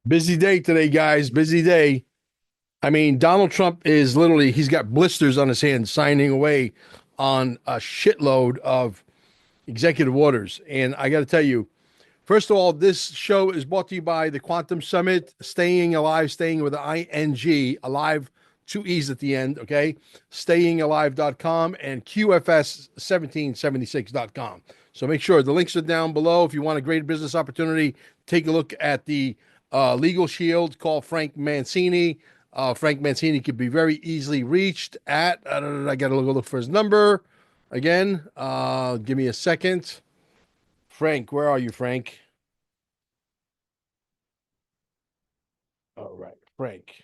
Busy day today, guys. Busy day. I mean, Donald Trump is literally, he's got blisters on his hands signing away on a shitload of executive orders. And I got to tell you, first of all, this show is brought to you by the Quantum Summit, Staying Alive, staying with the ING, alive, two E's at the end, okay? Stayingalive.com and QFS1776.com. So make sure the links are down below. If you want a great business opportunity, take a look at the Legal Shield. Call Frank Mancini. Frank Mancini could be very easily reached at, I got to look for his number again. Give me a second. Frank, where are you, Frank? All right, Frank.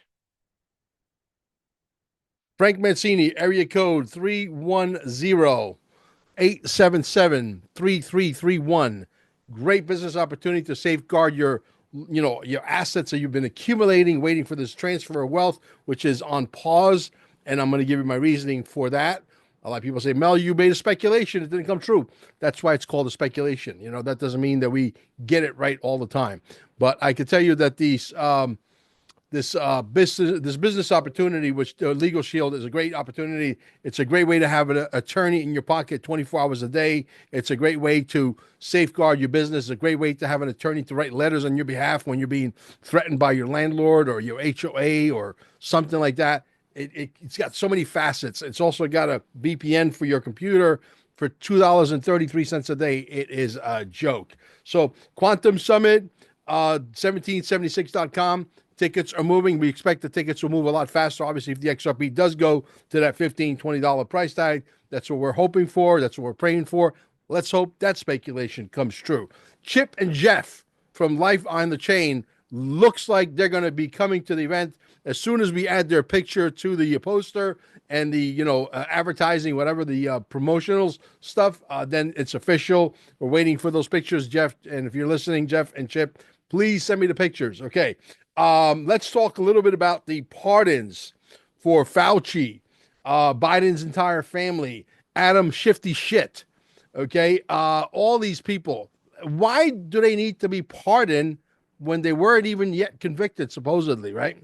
Frank Mancini, area code 310-877-3331. Great business opportunity to safeguard your assets that you've been accumulating, waiting for this transfer of wealth, which is on pause. And I'm going to give you my reasoning for that. A lot of people say, Mel, you made a speculation. It didn't come true. That's why it's called a speculation. That doesn't mean that we get it right all the time. But I can tell you that this business opportunity, which Legal Shield is a great opportunity. It's a great way to have an attorney in your pocket 24 hours a day. It's a great way to safeguard your business. It's a great way to have an attorney to write letters on your behalf when you're being threatened by your landlord or your HOA or something like that. It's got so many facets. It's also got a VPN for your computer for $2.33 a day. It is a joke. So Quantum Summit, 1776.com. Tickets are moving. We expect the tickets will move a lot faster. Obviously, if the XRP does go to that $15-20 price tag, that's what we're hoping for. That's what we're praying for. Let's hope that speculation comes true. Chip and Jeff from Life on the Chain looks like they're going to be coming to the event as soon as we add their picture to the poster and the advertising, whatever the promotional stuff. Then it's official. We're waiting for those pictures, Jeff. And if you're listening, Jeff and Chip, please send me the pictures. Okay. Let's talk a little bit about the pardons for Fauci, Biden's entire family, Adam Shifty Shit. Okay. All these people. Why do they need to be pardoned when they weren't even yet convicted, supposedly, right?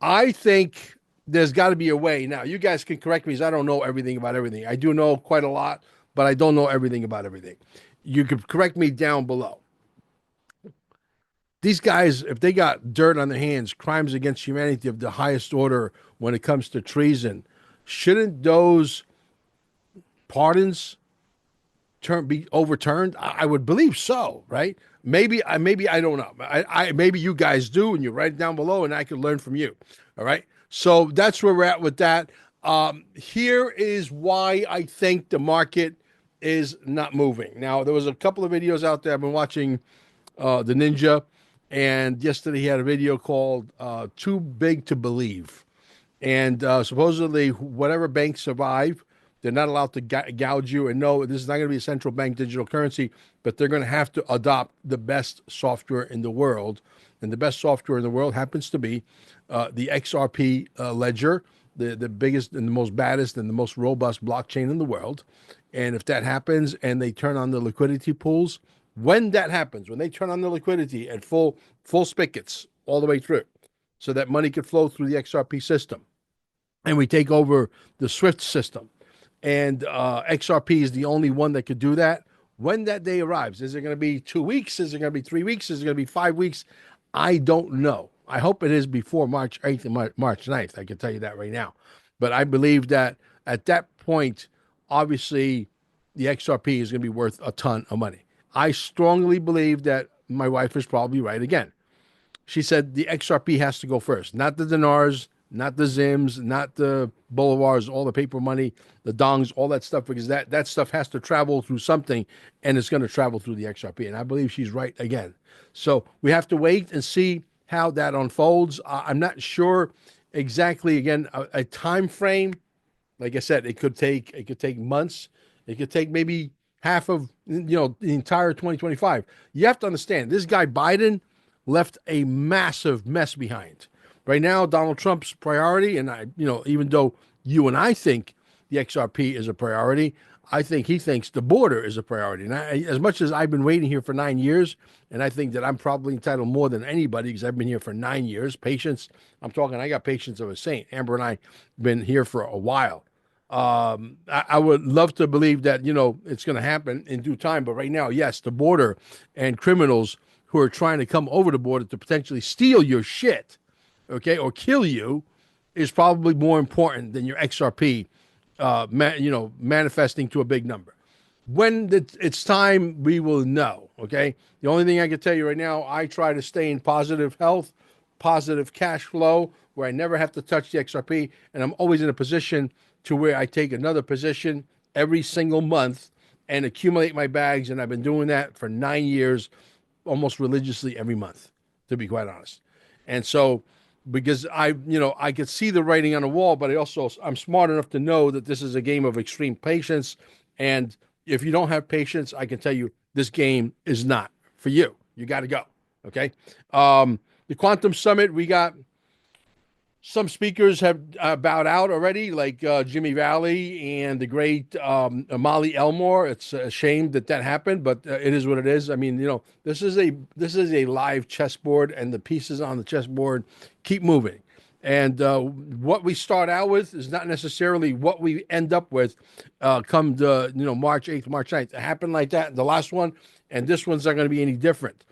I think there's got to be a way. Now, you guys can correct me because I don't know everything about everything. I do know quite a lot, but I don't know everything about everything. You could correct me down below. These guys, if they got dirt on their hands, crimes against humanity of the highest order when it comes to treason, shouldn't those pardons be overturned? I would believe so, right? Maybe I don't know. Maybe you guys do, and you write it down below, and I could learn from you. All right. So that's where we're at with that. Here is why I think the market is not moving. Now, there was a couple of videos out there. I've been watching the Ninja, and yesterday he had a video called "Too Big to Believe," and supposedly whatever banks survive, they're not allowed to gouge you. And no, this is not going to be a central bank digital currency, but they're going to have to adopt the best software in the world. And the best software in the world happens to be the XRP ledger, the biggest and the most baddest and the most robust blockchain in the world. And if that happens and they turn on the liquidity pools, when that happens, when they turn on the liquidity at full spigots all the way through, so that money could flow through the XRP system, and we take over the SWIFT system, and XRP is the only one that could do that. When that day arrives, is it going to be 2 weeks? Is it going to be 3 weeks? Is it going to be 5 weeks? I don't know. I hope it is before March 8th and March 9th. I can tell you that right now. But I believe that at that point, obviously, the XRP is going to be worth a ton of money. I strongly believe that my wife is probably right again. She said the XRP has to go first, not the dinars, not the Zims, not the Bolivars, all the paper money, the dongs, all that stuff, because that stuff has to travel through something, and it's going to travel through the XRP. And I believe she's right again. So we have to wait and see how that unfolds. I'm not sure exactly. Again, a time frame. Like I said, it could take months. It could take maybe half of the entire 2025. You have to understand, this guy Biden left a massive mess behind. Right now, Donald Trump's priority, and even though you and I think the XRP is a priority, I think he thinks the border is a priority. And as much as I've been waiting here for 9 years, and I think that I'm probably entitled more than anybody because I've been here for 9 years. Patience, I'm talking, I got patience of a saint. Amber and I been here for a while. I would love to believe that, it's going to happen in due time. But right now, yes, the border and criminals who are trying to come over the border to potentially steal your shit, okay, or kill you is probably more important than your XRP, manifesting to a big number. When it's time, we will know, okay? The only thing I can tell you right now, I try to stay in positive health, positive cash flow, where I never have to touch the XRP, and I'm always in a position to where I take another position every single month and accumulate my bags, and I've been doing that for 9 years, almost religiously every month, to be quite honest. And so, because I could see the writing on the wall, but I'm smart enough to know that this is a game of extreme patience. And if you don't have patience, I can tell you this game is not for you. You got to go. Okay. The Quantum Summit, we got some speakers have bowed out already, like Jimmy Valley and the great Molly Elmore. It's a shame that happened, but it is what it is. I mean, this is a live chessboard, and the pieces on the chessboard keep moving. And what we start out with is not necessarily what we end up with come the March 8th, March 9th. It happened like that, the last one, and this one's not going to be any different.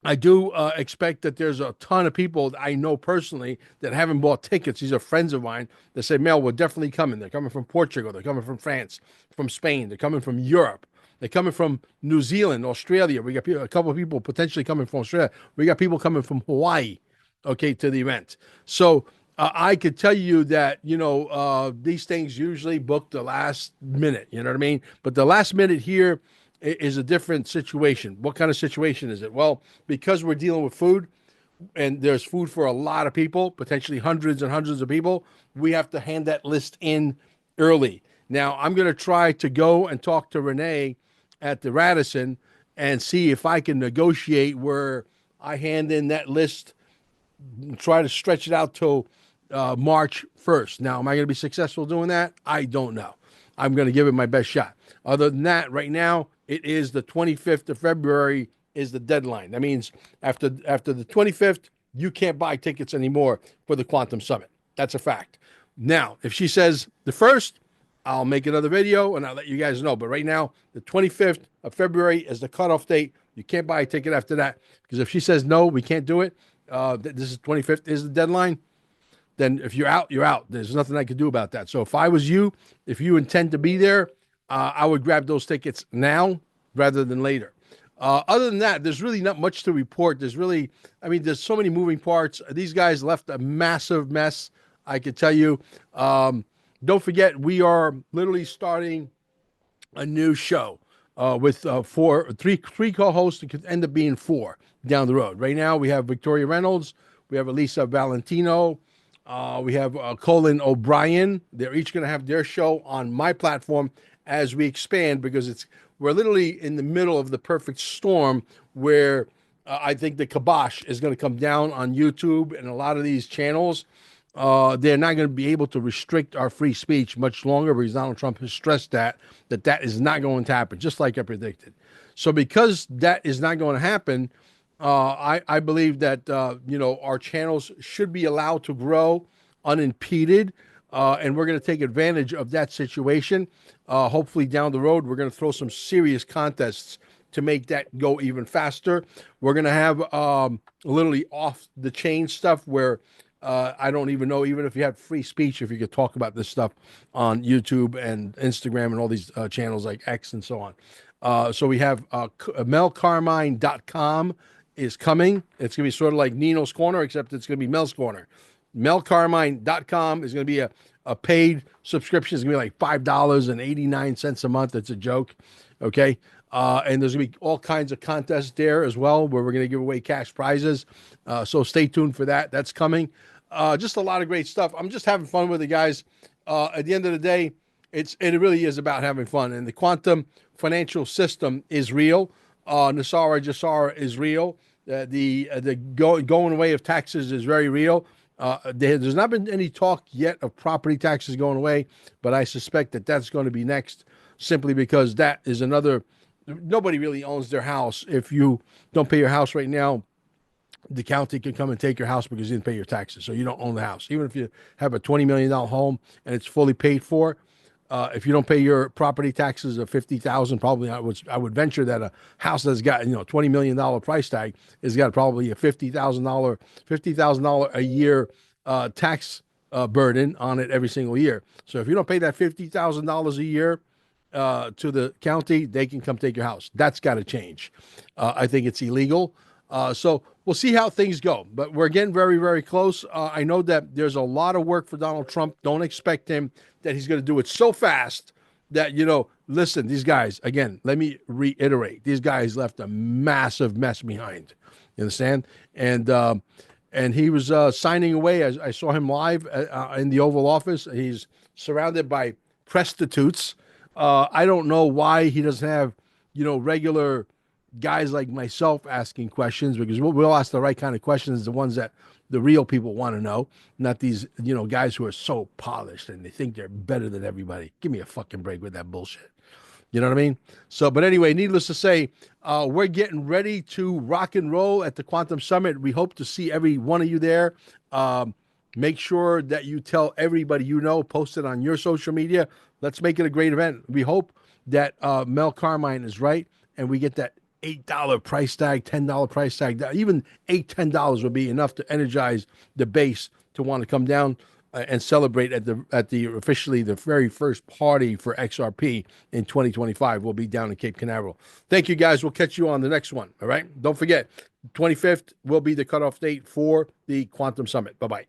I do expect that there's a ton of people that I know personally that haven't bought tickets. These are friends of mine that say, Mel, we're definitely coming. They're coming from Portugal. They're coming from France, from Spain. They're coming from Europe. They're coming from New Zealand, Australia. We got a couple of people potentially coming from Australia. We got people coming from Hawaii, okay, to the event. So I could tell you that, these things usually book the last minute. You know what I mean? But the last minute here is a different situation. What kind of situation is it? Well, because we're dealing with food and there's food for a lot of people, potentially hundreds and hundreds of people, we have to hand that list in early. Now, I'm going to try to go and talk to Renee at the Radisson and see if I can negotiate where I hand in that list and try to stretch it out till March 1st. Now, am I going to be successful doing that? I don't know. I'm going to give it my best shot. Other than that, right now, it is the 25th of February is the deadline. That means after the 25th, you can't buy tickets anymore for the Quantum Summit. That's a fact. Now, if she says the 1st, I'll make another video and I'll let you guys know. But right now, the 25th of February is the cutoff date. You can't buy a ticket after that, because if she says no, we can't do it. This is 25th is the deadline. Then if you're out, you're out. There's nothing I can do about that. So if I was you, if you intend to be there, I would grab those tickets now rather than later. Other than that, there's really not much to report. There's so many moving parts. These guys left a massive mess, I could tell you. Don't forget, we are literally starting a new show with three co-hosts. It could end up being four down the road. Right now, we have Victoria Reynolds. We have Elisa Valentino. We have Colin O'Brien. They're each going to have their show on my platform as we expand, because we're literally in the middle of the perfect storm where I think the kibosh is going to come down on YouTube and a lot of these channels. They're not going to be able to restrict our free speech much longer, because Donald Trump has stressed that is not going to happen, just like I predicted. So because that is not going to happen, I believe that our channels should be allowed to grow unimpeded, and we're going to take advantage of that situation. Hopefully down the road, we're going to throw some serious contests to make that go even faster. We're going to have literally off the chain stuff where I don't even know, even if you have free speech, if you could talk about this stuff on YouTube and Instagram and all these channels like X and so on. So we have melcarmine.com is coming. It's going to be sort of like Nino's Corner, except it's going to be Mel's Corner. melcarmine.com is going to be a paid subscription. It's going to be like $5.89 a month. It's a joke. Okay. And there's going to be all kinds of contests there as well, where we're going to give away cash prizes. So stay tuned for that. That's coming. Just a lot of great stuff. I'm just having fun with it, guys. At the end of the day, it really is about having fun. And the quantum financial system is real. Nasara Jasara is real. The going away of taxes is very real. There's not been any talk yet of property taxes going away, but I suspect that that's going to be next, simply because that is another. Nobody really owns their house. If you don't pay your house right now, the county can come and take your house because you didn't pay your taxes. So you don't own the house. Even if you have a $20 million home and it's fully paid for, if you don't pay your property taxes of 50,000, probably I would venture that a house that's got $20 million price tag has got probably a $50,000 a year tax burden on it every single year. So if you don't pay that $50,000 a year to the county, they can come take your house. That's got to change. I think it's illegal. So we'll see how things go. But we're getting very, very close. I know that there's a lot of work for Donald Trump. Don't expect him that he's going to do it so fast that, listen, these guys, again, let me reiterate, these guys left a massive mess behind. You understand? And he was signing away. I saw him live in the Oval Office. He's surrounded by prostitutes. I don't know why he doesn't have, regular guys like myself asking questions, because we'll ask the right kind of questions, the ones that the real people want to know, not these, guys who are so polished and they think they're better than everybody. Give me a fucking break with that bullshit. You know what I mean? So, but anyway, needless to say, we're getting ready to rock and roll at the Quantum Summit. We hope to see every one of you there. Make sure that you tell everybody post it on your social media. Let's make it a great event. We hope that Mel Carmine is right and we get that $8 price tag, $10 price tag. Even $10 would be enough to energize the base to want to come down and celebrate at the officially the very first party for XRP in 2025. We'll be down in Cape Canaveral. Thank you, guys. We'll catch you on the next one. All right. Don't forget, 25th will be the cutoff date for the Quantum Summit. Bye-bye.